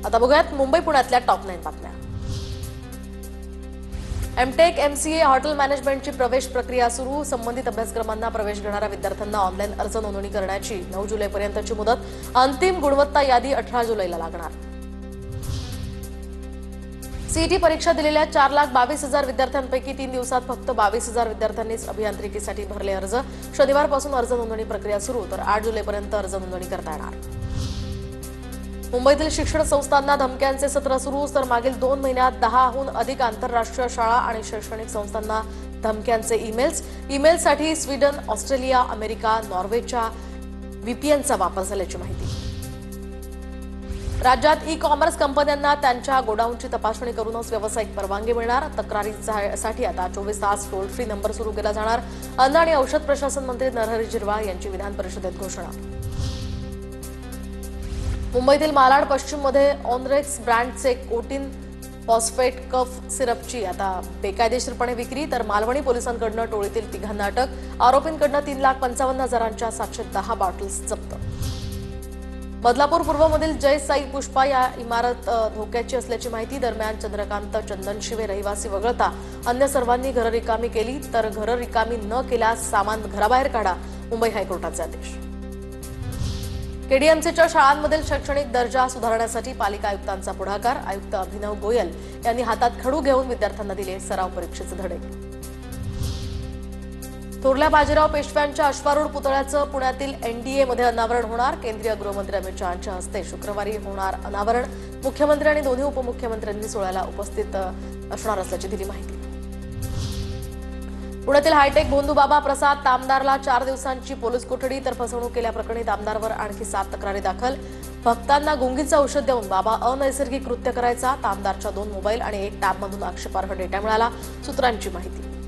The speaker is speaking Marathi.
आता बघूयात मुंबई पुण्यातल्या टॉप 9 बातम्या। एमटेक एमसीए हॉटेल मॅनेजमेंटची प्रवेश प्रक्रिया सुरू। संबंधित अभ्यासक्रमांना प्रवेश घेणाऱ्या विद्यार्थ्यांना ऑनलाईन अर्ज नोंदणी करण्याची 9 जुलैपर्यंतची मुदत। अंतिम गुणवत्ता यादी 18 जुलैला लागणार। सीईटी परीक्षा दिलेल्या 4,22,000 विद्यार्थ्यांपैकी 3 दिवसात फक्त 22,000 विद्यार्थ्यांनीच अभियांत्रिकीसाठी भरले अर्ज। शनिवारपासून अर्ज नोंदणी प्रक्रिया सुरू, तर 8 जुलैपर्यंत अर्ज नोंदणी करता येणार। मुंबईतील शिक्षण संस्थांना धमक्यांचे सत्र सुरू, तर मागील 2 महिन्यात 10हून अधिक आंतरराष्ट्रीय शाळा आणि शैक्षणिक संस्थांना धमक्यांचे ईमेलसाठी स्वीडन, ऑस्ट्रेलिया, अमेरिका, नॉर्वेच्या व्हीपीएनचा वापर झाल्याची माहिती। राज्यात ई-कॉमर्स कंपन्यांना त्यांच्या गोडाऊनची तपासणी करूनच व्यावसायिक परवानगी मिळणार। तक्रारीसाठी आता 24 तास टोल फ्री नंबर सुरू केला जाणार। अन्न आणि औषध प्रशासन मंत्री नरहरी झिरवाळ यांची विधान परिषदेत घोषणा। मुंबईतील मालाड पश्चिममध्ये ऑनरेक्स ब्रँडचे कोटिन फॉस्फेट कफ सिरपची आता बेकायदेशीरपणे विक्री, तर मालवणी पोलिसांकडून टोळीतील 3घांना अटक। आरोपींकडून 3,55,000च्या 710 बॉटल्स जप्त। बदलापूर पूर्वमधील जय साई पुष्पा या इमारत धोक्याची असल्याची माहिती। दरम्यान चंद्रकांत चंदनशिवे रहिवासी वगळता अन्य सर्वांनी घरं रिकामी केली, तर घरं रिकामी न केल्यास सामान घराबाहेर काढा, मुंबई हायकोर्टाचे आदेश। केडीएमसीच्या शाळांमधील शैक्षणिक दर्जा सुधारण्यासाठी पालिका आयुक्तांचा पुढाकार। आयुक्त अभिनव गोयल यांनी हातात खडू घेऊन विद्यार्थ्यांना दिले सराव परीक्षेचे धडे। थोरल्या बाजीराव पेशव्यांच्या अश्वारूढ पुतळ्याचं पुण्यातील एनडीएमध्ये अनावरण होणार। केंद्रीय गृहमंत्री अमित शहांच्या हस्ते शुक्रवारी होणार अनावरण। मुख्यमंत्री आणि दोन्ही उपमुख्यमंत्र्यांनी सोहळ्याला उपस्थित असणार असल्याची दिली माहिती। पुण्यातील हायटेक भोंदूबाबा प्रसाद तामदारला 4 दिवसांची पोलीस कोठडी, तर फसवणूक केल्याप्रकरणी तामदारवर आणखी 7 तक्रारी दाखल। भक्तांना गुंगीचं औषध देऊन बाबा अनैसर्गिक कृत्य करायचा। तामदारच्या 2 मोबाईल आणि 1 टॅबमधून आक्षेपार्ह डेटा मिळाला, सूत्रांची माहिती।